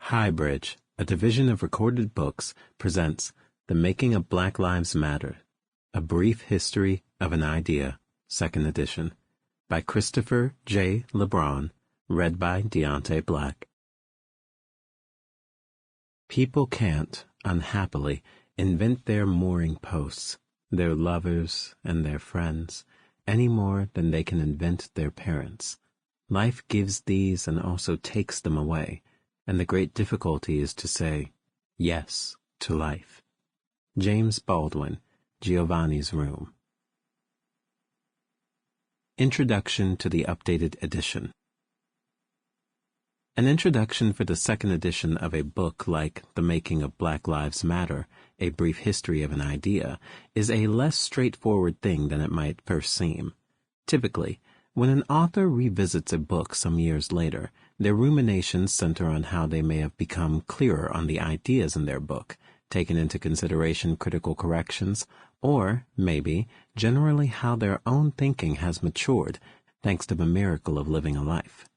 Highbridge, a division of Recorded Books, presents The Making of Black Lives Matter, A Brief History of an Idea, 2nd edition, by Christopher J. Lebron, read by Diontae Black. People can't, unhappily, invent their mooring posts, their lovers and their friends, any more than they can invent their parents. Life gives these and also takes them away, and the great difficulty is to say yes to life. James Baldwin, Giovanni's Room. Introduction to the Updated Edition. An introduction for the 2nd edition of a book like The Making of Black Lives Matter, A Brief History of an Idea, is a less straightforward thing than it might first seem. Typically, when an author revisits a book some years later, their ruminations center on how they may have become clearer on the ideas in their book, taken into consideration critical corrections, or, maybe, generally how their own thinking has matured, thanks to the miracle of living a life.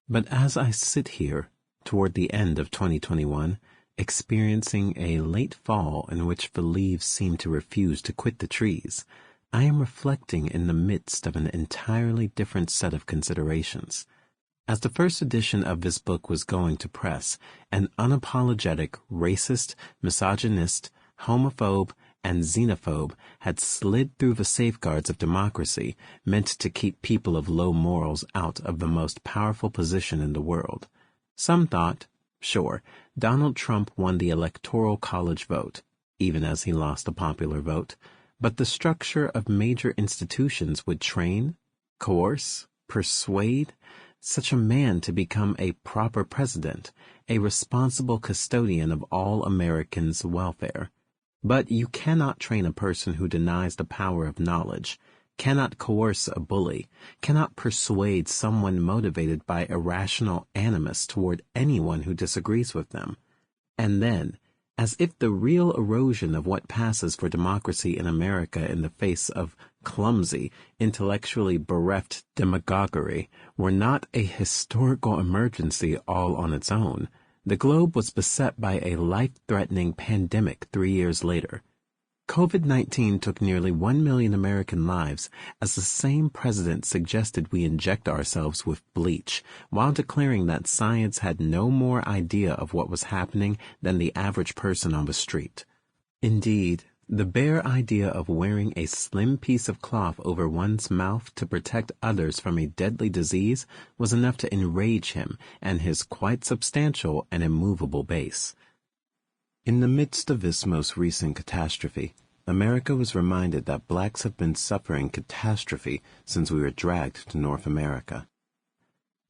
But as I sit here, toward the end of 2021, experiencing a late fall in which the leaves seem to refuse to quit the trees, I am reflecting in the midst of an entirely different set of considerations. As the first edition of this book was going to press, an unapologetic racist, misogynist, homophobe, and xenophobe had slid through the safeguards of democracy meant to keep people of low morals out of the most powerful position in the world. Some thought, sure, Donald Trump won the Electoral College vote, even as he lost the popular vote, but the structure of major institutions would train, coerce, persuade such a man to become a proper president, a responsible custodian of all Americans' welfare. But you cannot train a person who denies the power of knowledge, cannot coerce a bully, cannot persuade someone motivated by irrational animus toward anyone who disagrees with them. And then, as if the real erosion of what passes for democracy in America in the face of clumsy, intellectually bereft demagoguery were not a historical emergency all on its own, the globe was beset by a life-threatening pandemic 3 years later. COVID-19 took nearly 1 million American lives as the same president suggested we inject ourselves with bleach, while declaring that science had no more idea of what was happening than the average person on the street. Indeed, the bare idea of wearing a slim piece of cloth over one's mouth to protect others from a deadly disease was enough to enrage him and his quite substantial and immovable base. In the midst of this most recent catastrophe, America was reminded that blacks have been suffering catastrophe since we were dragged to North America.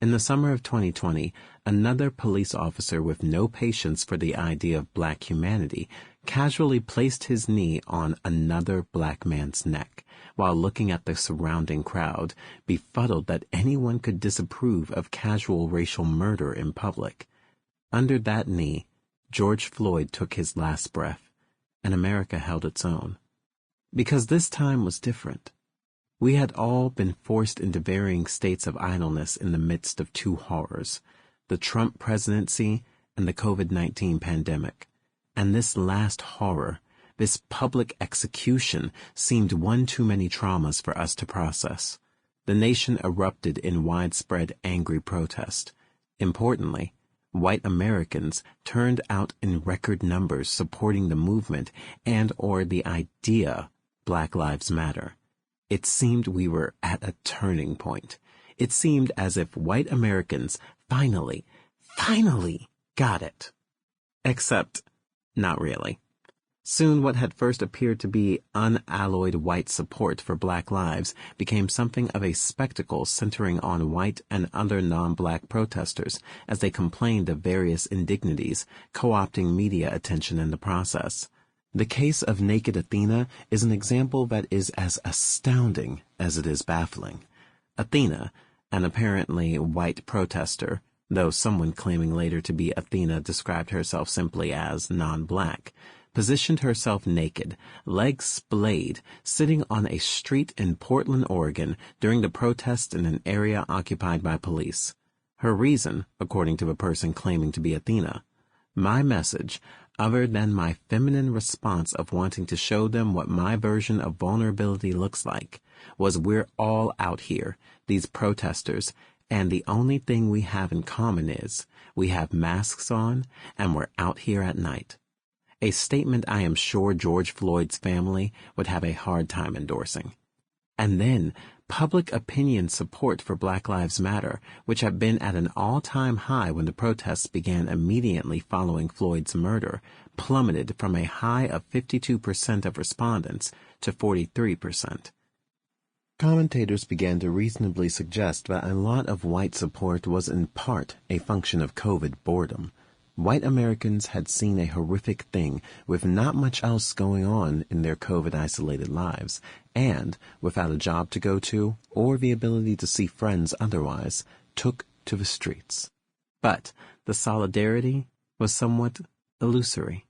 In the summer of 2020, another police officer with no patience for the idea of black humanity casually placed his knee on another black man's neck, while looking at the surrounding crowd, befuddled that anyone could disapprove of casual racial murder in public. Under that knee, George Floyd took his last breath, and America held its own. Because this time was different. We had all been forced into varying states of idleness in the midst of two horrors, the Trump presidency and the COVID-19 pandemic. And this last horror, this public execution, seemed one too many traumas for us to process. The nation erupted in widespread angry protest. Importantly, white Americans turned out in record numbers supporting the movement and/or the idea Black Lives Matter. It seemed we were at a turning point. It seemed as if white Americans finally got it. Except, not really. Soon what had first appeared to be unalloyed white support for black lives became something of a spectacle centering on white and other non-black protesters as they complained of various indignities, co-opting media attention in the process. The case of Naked Athena is an example that is as astounding as it is baffling. Athena, an apparently white protester, though someone claiming later to be Athena described herself simply as non-black, positioned herself naked, legs splayed, sitting on a street in Portland, Oregon during the protest in an area occupied by police. Her reason, according to the person claiming to be Athena, my message, other than my feminine response of wanting to show them what my version of vulnerability looks like, was we're all out here, these protesters, and the only thing we have in common is we have masks on and we're out here at night. A statement I am sure George Floyd's family would have a hard time endorsing. And then, public opinion support for Black Lives Matter, which had been at an all-time high when the protests began immediately following Floyd's murder, plummeted from a high of 52% of respondents to 43%. Commentators began to reasonably suggest that a lot of white support was in part a function of COVID boredom. White Americans had seen a horrific thing with not much else going on in their COVID-isolated lives, and, without a job to go to or the ability to see friends otherwise, took to the streets. But the solidarity was somewhat illusory.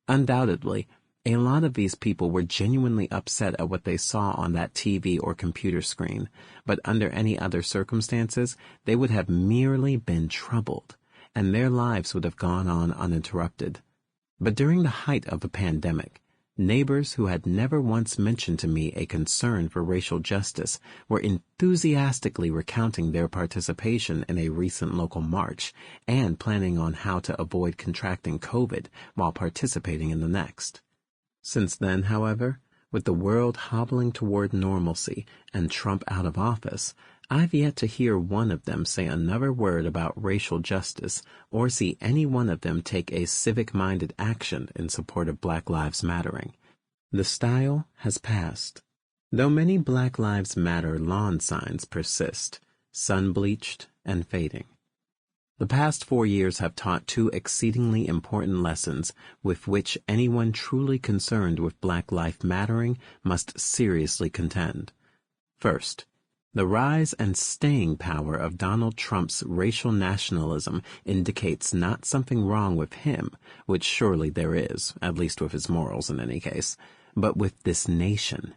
Undoubtedly, a lot of these people were genuinely upset at what they saw on that TV or computer screen, but under any other circumstances, they would have merely been troubled, and their lives would have gone on uninterrupted. But during the height of the pandemic, neighbors who had never once mentioned to me a concern for racial justice were enthusiastically recounting their participation in a recent local march and planning on how to avoid contracting COVID while participating in the next. Since then, however, with the world hobbling toward normalcy and Trump out of office, I've yet to hear one of them say another word about racial justice or see any one of them take a civic-minded action in support of Black Lives Mattering. The style has passed. Though many Black Lives Matter lawn signs persist, sun-bleached and fading. The past 4 years have taught two exceedingly important lessons with which anyone truly concerned with Black Life Mattering must seriously contend. First, the rise and staying power of Donald Trump's racial nationalism indicates not something wrong with him, which surely there is, at least with his morals in any case, but with this nation.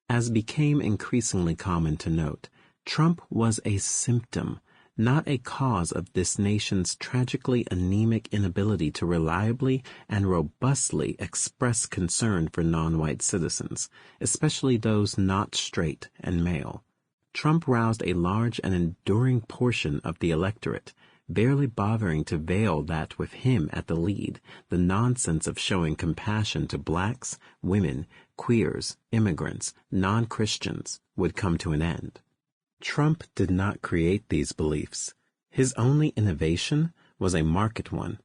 As became increasingly common to note, Trump was a symptom, not a cause of this nation's tragically anemic inability to reliably and robustly express concern for non-white citizens, especially those not straight and male. Trump roused a large and enduring portion of the electorate, barely bothering to veil that with him at the lead, the nonsense of showing compassion to blacks, women, queers, immigrants, non-Christians would come to an end. Trump did not create these beliefs. His only innovation was a market one.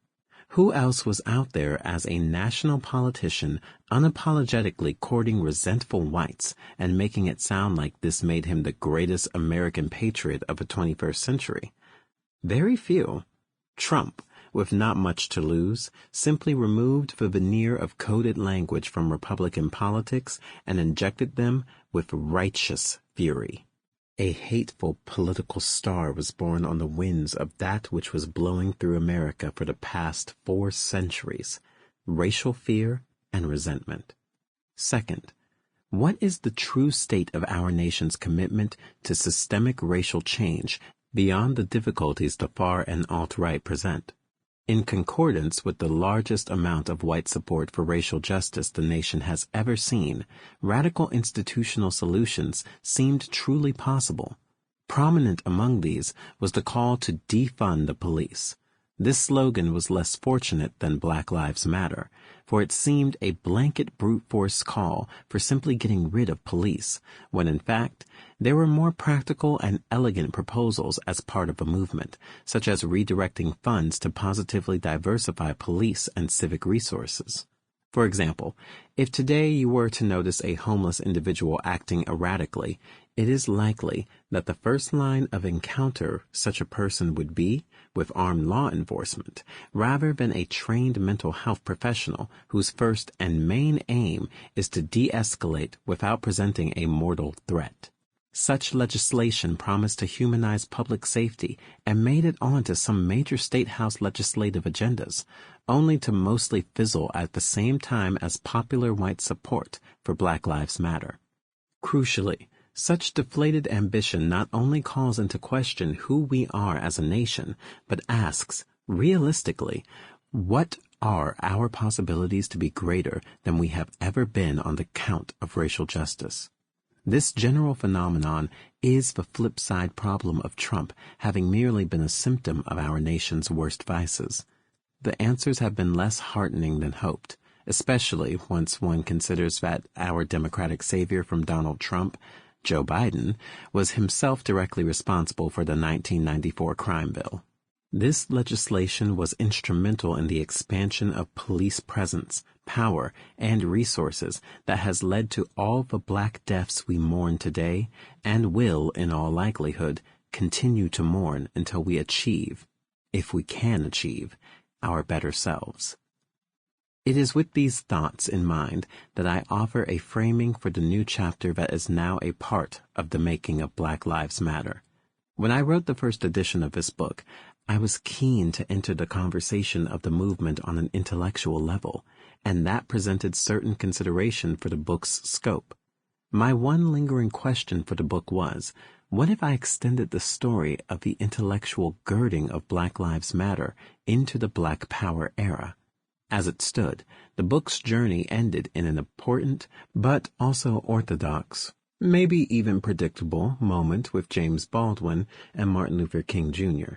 Who else was out there as a national politician unapologetically courting resentful whites and making it sound like this made him the greatest American patriot of the 21st century? Very few. Trump, with not much to lose, simply removed the veneer of coded language from Republican politics and injected them with righteous fury. A hateful political star was born on the winds of that which was blowing through America for the past 4 centuries, racial fear and resentment. Second, what is the true state of our nation's commitment to systemic racial change beyond the difficulties the far and alt-right present? In concordance with the largest amount of white support for racial justice the nation has ever seen, radical institutional solutions seemed truly possible. Prominent among these was the call to defund the police. This slogan was less fortunate than Black Lives Matter, for it seemed a blanket brute force call for simply getting rid of police, when in fact there were more practical and elegant proposals as part of the movement, such as redirecting funds to positively diversify police and civic resources. For example, if today you were to notice a homeless individual acting erratically, it is likely that the first line of encounter such a person would be with armed law enforcement, rather than a trained mental health professional whose first and main aim is to de-escalate without presenting a mortal threat. Such legislation promised to humanize public safety and made it onto some major state house legislative agendas, only to mostly fizzle at the same time as popular white support for Black Lives Matter. Crucially, Such deflated ambition not only calls into question who we are as a nation, but asks, realistically, what are our possibilities to be greater than we have ever been on the count of racial justice? This general phenomenon is the flip side problem of Trump having merely been a symptom of our nation's worst vices. The answers have been less heartening than hoped, especially once one considers that our Democratic savior from Donald Trump, Joe Biden, was himself directly responsible for the 1994 crime bill. This legislation was instrumental in the expansion of police presence, power, and resources that has led to all the black deaths we mourn today and will, in all likelihood, continue to mourn until we achieve, if we can achieve, our better selves. It is with these thoughts in mind that I offer a framing for the new chapter that is now a part of the making of Black Lives Matter. When I wrote the first edition of this book, I was keen to enter the conversation of the movement on an intellectual level, and that presented certain consideration for the book's scope. My one lingering question for the book was, what if I extended the story of the intellectual girding of Black Lives Matter into the Black Power era? As it stood, the book's journey ended in an important, but also orthodox, maybe even predictable, moment with James Baldwin and Martin Luther King Jr.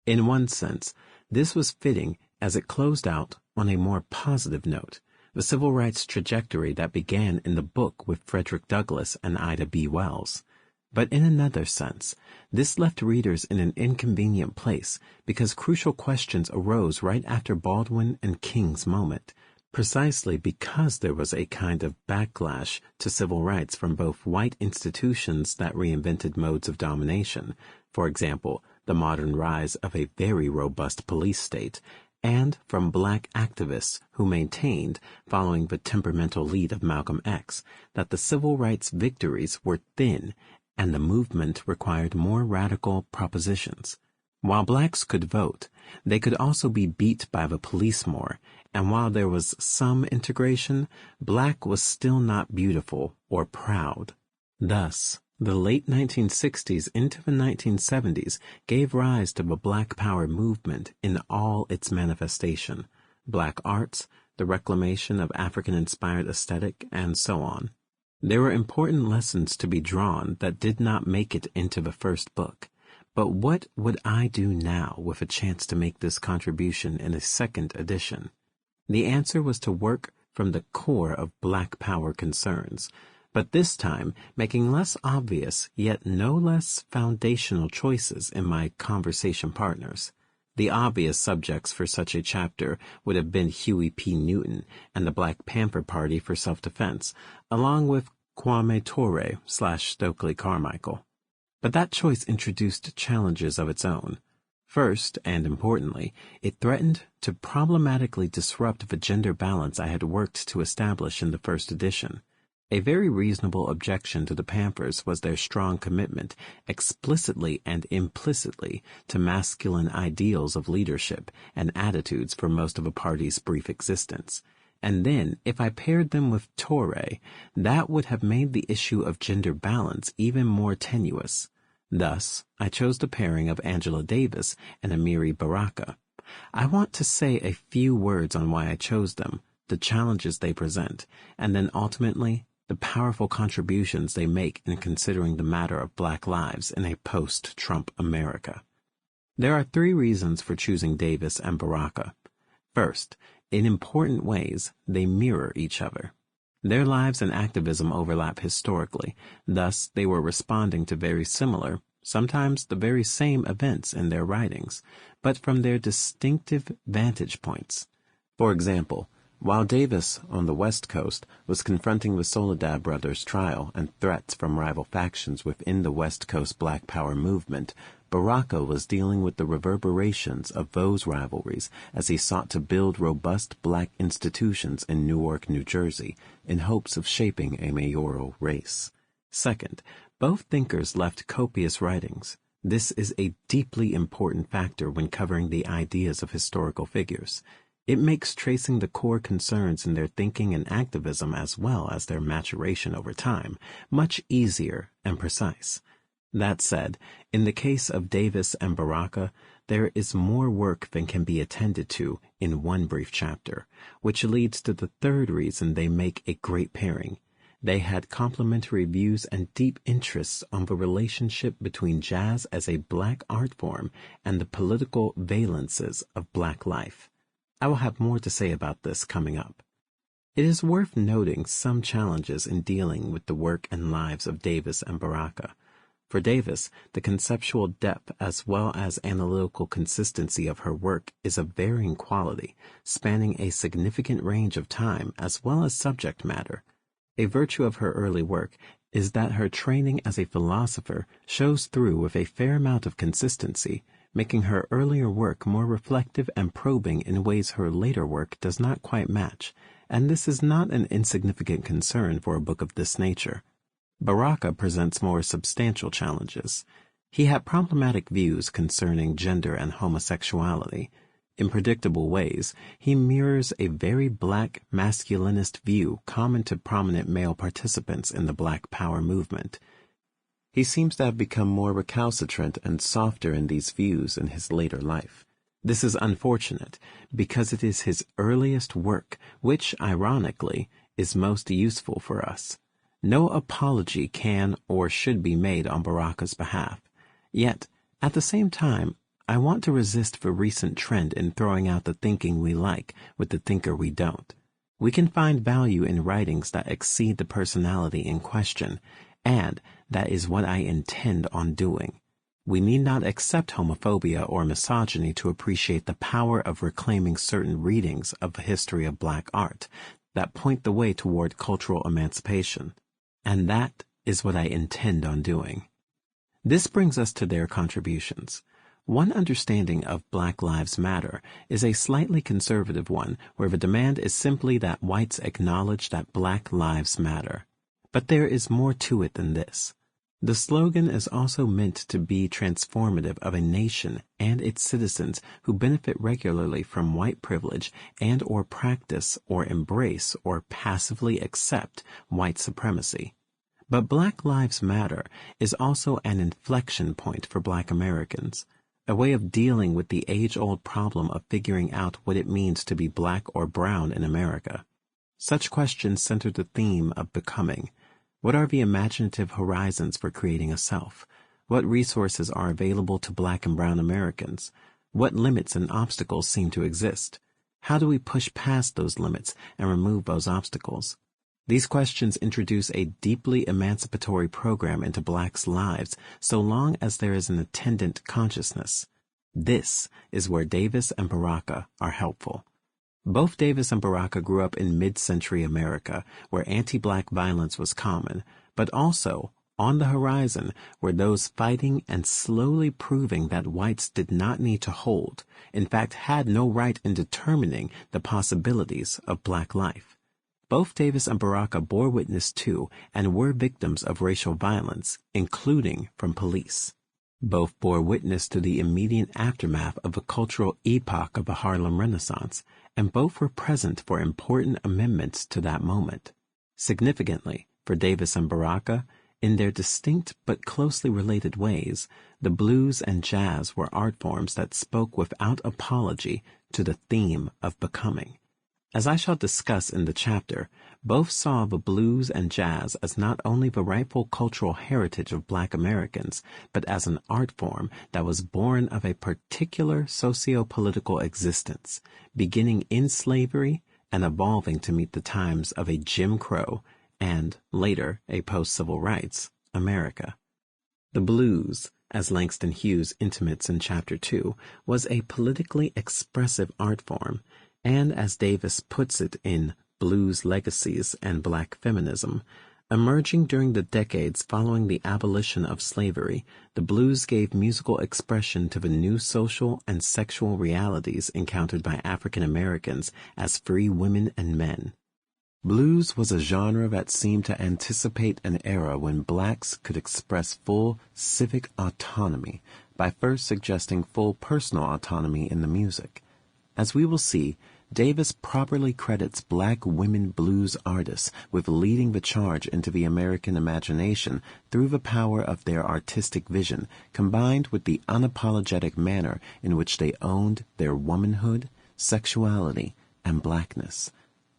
In one sense, this was fitting as it closed out on a more positive note, the civil rights trajectory that began in the book with Frederick Douglass and Ida B. Wells. But in another sense, this left readers in an inconvenient place because crucial questions arose right after Baldwin and King's moment, precisely because there was a kind of backlash to civil rights from both white institutions that reinvented modes of domination, for example, the modern rise of a very robust police state, and from black activists who maintained, following the temperamental lead of Malcolm X, that the civil rights victories were thin and the movement required more radical propositions. While blacks could vote, they could also be beat by the police more, and while there was some integration, black was still not beautiful or proud. Thus, the late 1960s into the 1970s gave rise to the Black Power movement in all its manifestation, black arts, the reclamation of African-inspired aesthetic, and so on. There were important lessons to be drawn that did not make it into the first book. But what would I do now with a chance to make this contribution in a second edition? The answer was to work from the core of Black Power concerns, but this time making less obvious yet no less foundational choices in my conversation partners. The obvious subjects for such a chapter would have been Huey P. Newton and the Black Panther Party for self-defense, along with Kwame Ture / Stokely Carmichael. But that choice introduced challenges of its own. First, and importantly, it threatened to problematically disrupt the gender balance I had worked to establish in the first edition. A very reasonable objection to the Panthers was their strong commitment, explicitly and implicitly, to masculine ideals of leadership and attitudes for most of a party's brief existence. And then, if I paired them with Torre, that would have made the issue of gender balance even more tenuous. Thus, I chose the pairing of Angela Davis and Amiri Baraka. I want to say a few words on why I chose them, the challenges they present, and then ultimately, the powerful contributions they make in considering the matter of black lives in a post-Trump America. There are 3 reasons for choosing Davis and Baraka. First, in important ways, they mirror each other. Their lives and activism overlap historically, thus they were responding to very similar, sometimes the very same events in their writings, but from their distinctive vantage points. For example, while Davis, on the West Coast, was confronting the Soledad brothers' trial and threats from rival factions within the West Coast Black Power movement, Baraka was dealing with the reverberations of those rivalries as he sought to build robust black institutions in Newark, New Jersey, in hopes of shaping a mayoral race. Second, both thinkers left copious writings. This is a deeply important factor when covering the ideas of historical figures. It makes tracing the core concerns in their thinking and activism as well as their maturation over time much easier and precise. That said, in the case of Davis and Baraka, there is more work than can be attended to in one brief chapter, which leads to the third reason they make a great pairing. They had complementary views and deep interests on the relationship between jazz as a black art form and the political valences of black life. I will have more to say about this coming up. It is worth noting some challenges in dealing with the work and lives of Davis and Baraka. For Davis, the conceptual depth as well as analytical consistency of her work is of varying quality, spanning a significant range of time as well as subject matter. A virtue of her early work is that her training as a philosopher shows through with a fair amount of consistency, making her earlier work more reflective and probing in ways her later work does not quite match, and this is not an insignificant concern for a book of this nature. Baraka presents more substantial challenges. He had problematic views concerning gender and homosexuality. In predictable ways, he mirrors a very black masculinist view common to prominent male participants in the Black Power movement. He seems to have become more recalcitrant and softer in these views in his later life. This is unfortunate because it is his earliest work which, ironically, is most useful for us. No apology can or should be made on Baraka's behalf. Yet, at the same time, I want to resist the recent trend in throwing out the thinking we like with the thinker we don't. We can find value in writings that exceed the personality in question, and that is what I intend on doing. We need not accept homophobia or misogyny to appreciate the power of reclaiming certain readings of the history of black art that point the way toward cultural emancipation. And that is what I intend on doing. This brings us to their contributions. One understanding of Black Lives Matter is a slightly conservative one where the demand is simply that whites acknowledge that Black Lives Matter. But there is more to it than this. The slogan is also meant to be transformative of a nation and its citizens who benefit regularly from white privilege and or practice or embrace or passively accept white supremacy. But Black Lives Matter is also an inflection point for Black Americans, a way of dealing with the age-old problem of figuring out what it means to be black or brown in America. Such questions center the theme of becoming. What are the imaginative horizons for creating a self? What resources are available to black and brown Americans? What limits and obstacles seem to exist? How do we push past those limits and remove those obstacles? These questions introduce a deeply emancipatory program into blacks' lives so long as there is an attendant consciousness. This is where Davis and Baraka are helpful. Both Davis and Baraka grew up in mid-century America, where anti-black violence was common, but also, on the horizon, were those fighting and slowly proving that whites did not need to hold, in fact had no right in determining the possibilities of black life. Both Davis and Baraka bore witness to and were victims of racial violence, including from police. Both bore witness to the immediate aftermath of a cultural epoch of the Harlem Renaissance, and both were present for important amendments to that moment. Significantly, for Davis and Baraka, in their distinct but closely related ways, the blues and jazz were art forms that spoke without apology to the theme of becoming. As I shall discuss in the chapter, both saw the blues and jazz as not only the rightful cultural heritage of black Americans, but as an art form that was born of a particular socio-political existence, beginning in slavery and evolving to meet the times of a Jim Crow and, later, a post-civil rights America. The blues, as Langston Hughes intimates in Chapter 2, was a politically expressive art form, and as Davis puts it in Blues Legacies and Black Feminism, emerging during the decades following the abolition of slavery, the blues gave musical expression to the new social and sexual realities encountered by African Americans as free women and men. Blues was a genre that seemed to anticipate an era when blacks could express full civic autonomy by first suggesting full personal autonomy in the music. As we will see, Davis properly credits black women blues artists with leading the charge into the American imagination through the power of their artistic vision, combined with the unapologetic manner in which they owned their womanhood, sexuality, and blackness.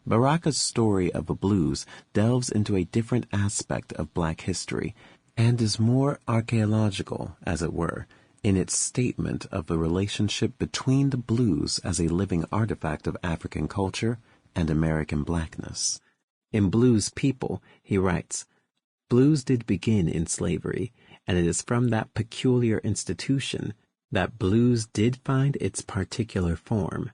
Baraka's story of the blues delves into a different aspect of black history and is more archaeological, as it were, in its statement of the relationship between the blues as a living artifact of African culture and American blackness. In Blues People, he writes, "Blues did begin in slavery, and it is from that peculiar institution that blues did find its particular form.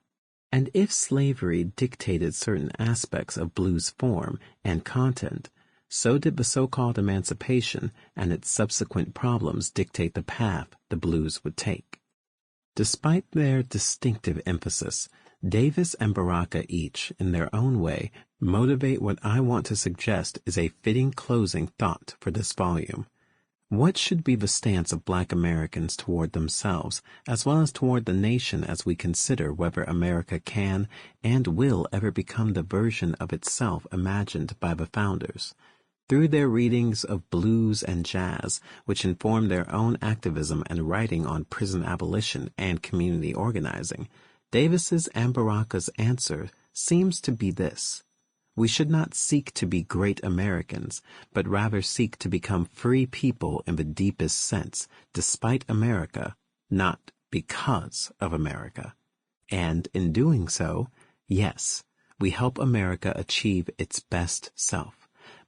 And if slavery dictated certain aspects of blues form and content, so did the so-called emancipation and its subsequent problems dictate the path the blues would take." Despite their distinctive emphasis, Davis and Baraka each, in their own way, motivate what I want to suggest is a fitting closing thought for this volume. What should be the stance of black Americans toward themselves, as well as toward the nation as we consider whether America can and will ever become the version of itself imagined by the founders? Through their readings of blues and jazz, which inform their own activism and writing on prison abolition and community organizing, Davis's and Baraka's answer seems to be this: we should not seek to be great Americans, but rather seek to become free people in the deepest sense, despite America, not because of America. And in doing so, yes, we help America achieve its best self.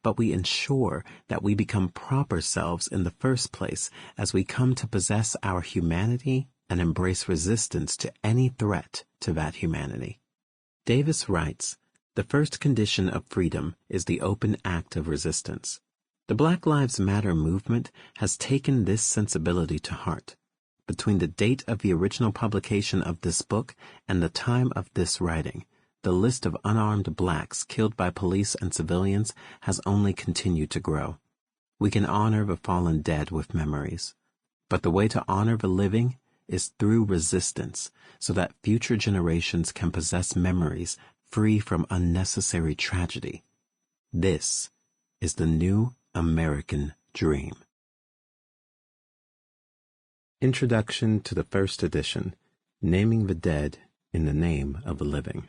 But we ensure that we become proper selves in the first place as we come to possess our humanity and embrace resistance to any threat to that humanity. Davis writes, "The first condition of freedom is the open act of resistance." The Black Lives Matter movement has taken this sensibility to heart. Between the date of the original publication of this book and the time of this writing, the list of unarmed blacks killed by police and civilians has only continued to grow. We can honor the fallen dead with memories, but the way to honor the living is through resistance, so that future generations can possess memories free from unnecessary tragedy. This is the new American dream. Introduction to the first edition, Naming the Dead in the Name of the Living.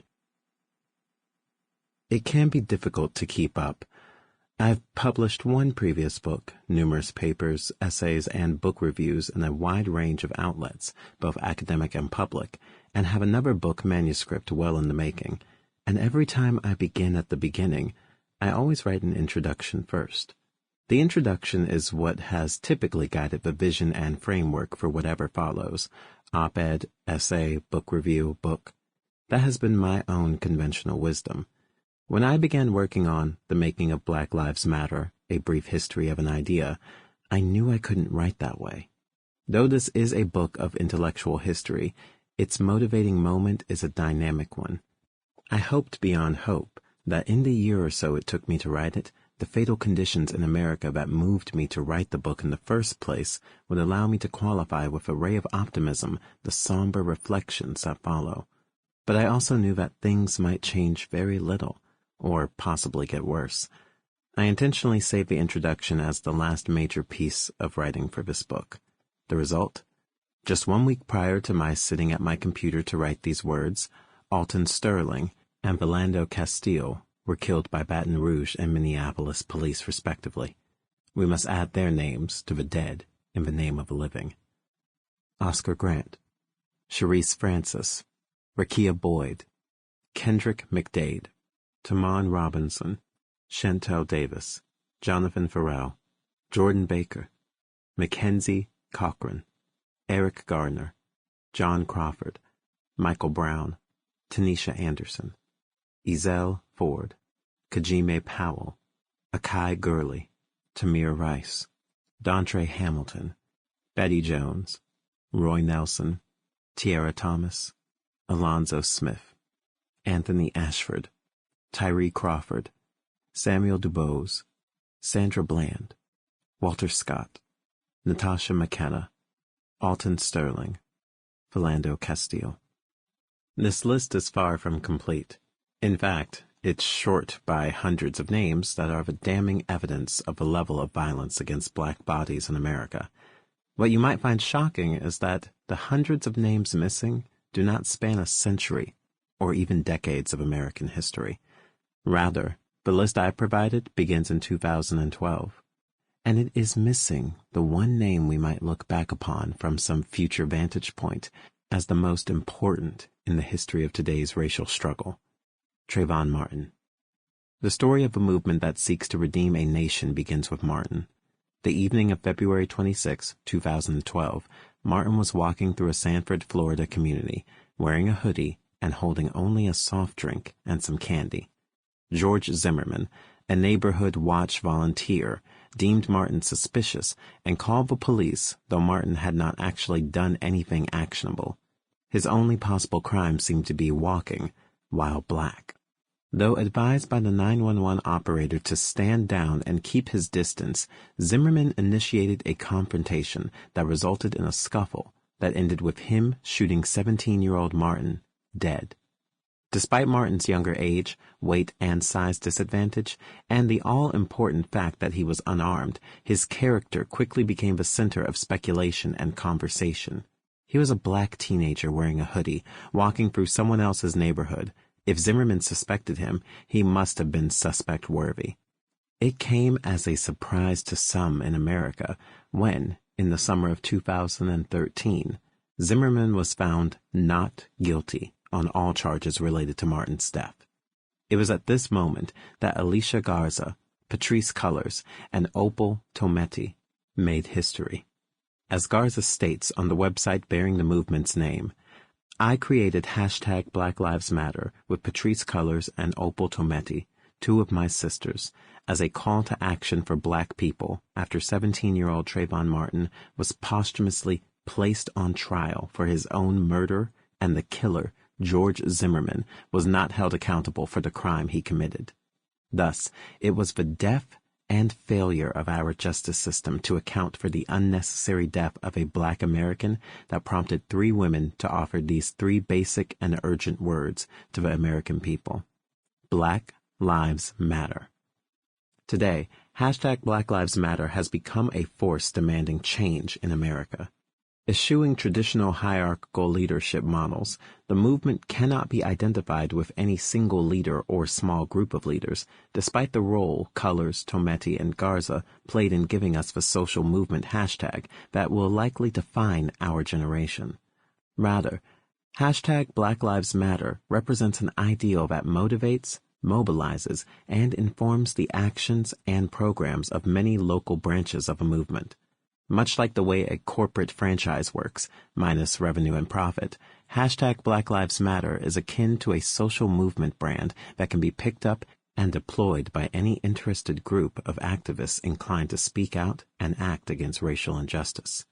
It can be difficult to keep up. I've published one previous book, numerous papers, essays, and book reviews in a wide range of outlets, both academic and public, and have another book manuscript well in the making. And every time I begin at the beginning, I always write an introduction first. The introduction is what has typically guided the vision and framework for whatever follows: op-ed, essay, book review, book. That has been my own conventional wisdom. When I began working on The Making of Black Lives Matter, A Brief History of an Idea, I knew I couldn't write that way. Though this is a book of intellectual history, its motivating moment is a dynamic one. I hoped beyond hope that in the year or so it took me to write it, the fatal conditions in America that moved me to write the book in the first place would allow me to qualify with a ray of optimism the somber reflections that follow. But I also knew that things might change very little, or possibly get worse. I intentionally saved the introduction as the last major piece of writing for this book. The result? Just 1 week prior to my sitting at my computer to write these words, Alton Sterling and Philando Castile were killed by Baton Rouge and Minneapolis police respectively. We must add their names to the dead in the name of the living. Oscar Grant, Sharice Francis, Rakia Boyd, Kendrick McDade, Tamon Robinson, Chantel Davis, Jonathan Farrell, Jordan Baker, Mackenzie Cochran, Eric Gardner, John Crawford, Michael Brown, Tanisha Anderson, Ezell Ford, Kajime Powell, Akai Gurley, Tamir Rice, Dontre Hamilton, Betty Jones, Roy Nelson, Tierra Thomas, Alonzo Smith, Anthony Ashford, Tyree Crawford, Samuel DuBose, Sandra Bland, Walter Scott, Natasha McKenna, Alton Sterling, Philando Castile. This list is far from complete. In fact, it's short by hundreds of names that are the damning evidence of the level of violence against black bodies in America. What you might find shocking is that the hundreds of names missing do not span a century or even decades of American history. Rather, the list I provided begins in 2012, and it is missing the one name we might look back upon from some future vantage point as the most important in the history of today's racial struggle: Trayvon Martin. The story of a movement that seeks to redeem a nation begins with Martin. The evening of February 26, 2012, Martin was walking through a Sanford, Florida community, wearing a hoodie and holding only a soft drink and some candy. George Zimmerman, a neighborhood watch volunteer, deemed Martin suspicious and called the police, though Martin had not actually done anything actionable. His only possible crime seemed to be walking while black. Though advised by the 911 operator to stand down and keep his distance, Zimmerman initiated a confrontation that resulted in a scuffle that ended with him shooting 17-year-old Martin dead. Despite Martin's younger age, weight and size disadvantage, and the all-important fact that he was unarmed, his character quickly became the center of speculation and conversation. He was a black teenager wearing a hoodie, walking through someone else's neighborhood. If Zimmerman suspected him, he must have been suspect-worthy. It came as a surprise to some in America when, in the summer of 2013, Zimmerman was found not guilty on all charges related to Martin's death. It was at this moment that Alicia Garza, Patrisse Cullors, and Opal Tometi made history. As Garza states on the website bearing the movement's name, I created #BlackLivesMatter with Patrisse Cullors and Opal Tometi, two of my sisters, as a call to action for black people after 17-year-old Trayvon Martin was posthumously placed on trial for his own murder, and the killer, George Zimmerman, was not held accountable for the crime he committed. Thus, it was the death and failure of our justice system to account for the unnecessary death of a black American that prompted three women to offer these three basic and urgent words to the American people: Black Lives Matter. Today, #BlackLivesMatter has become a force demanding change in America. Eschewing traditional hierarchical leadership models, the movement cannot be identified with any single leader or small group of leaders, despite the role Cullors, Tometi, and Garza played in giving us the social movement hashtag that will likely define our generation. Rather, #BlackLivesMatter represents an ideal that motivates, mobilizes, and informs the actions and programs of many local branches of a movement. Much like the way a corporate franchise works, minus revenue and profit, #BlackLivesMatter is akin to a social movement brand that can be picked up and deployed by any interested group of activists inclined to speak out and act against racial injustice.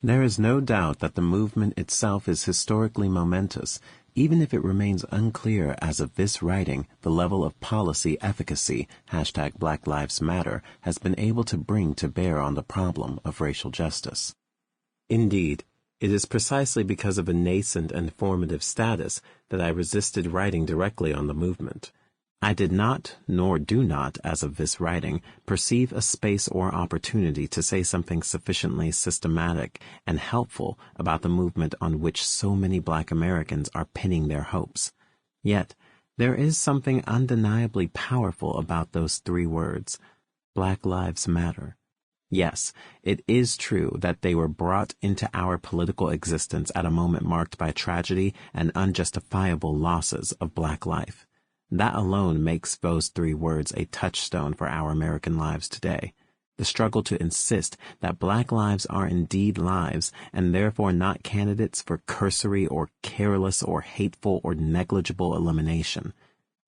There is no doubt that the movement itself is historically momentous, even if it remains unclear as of this writing the level of policy efficacy #BlackLivesMatter has been able to bring to bear on the problem of racial justice. Indeed, it is precisely because of a nascent and formative status that I resisted writing directly on the movement. I did not, nor do not, as of this writing, perceive a space or opportunity to say something sufficiently systematic and helpful about the movement on which so many black Americans are pinning their hopes. Yet, there is something undeniably powerful about those three words: Black Lives Matter. Yes, it is true that they were brought into our political existence at a moment marked by tragedy and unjustifiable losses of black life. That alone makes those three words a touchstone for our American lives today. The struggle to insist that black lives are indeed lives and therefore not candidates for cursory or careless or hateful or negligible elimination.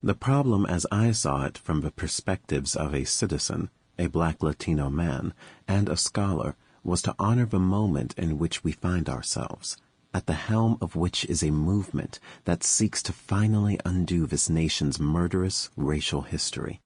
The problem, as I saw it from the perspectives of a citizen, a black Latino man, and a scholar, was to honor the moment in which we find ourselves, at the helm of which is a movement that seeks to finally undo this nation's murderous racial history.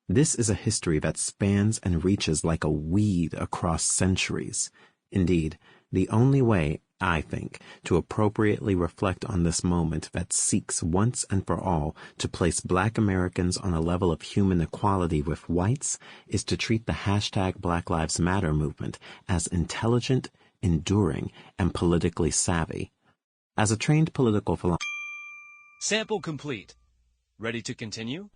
This is a history that spans and reaches like a weed across centuries. Indeed, the only way I think, to appropriately reflect on this moment that seeks once and for all to place Black Americans on a level of human equality with whites is to treat the hashtag Black Lives Matter movement as intelligent, enduring, and politically savvy. As a trained political philosopher... Sample complete. Ready to continue?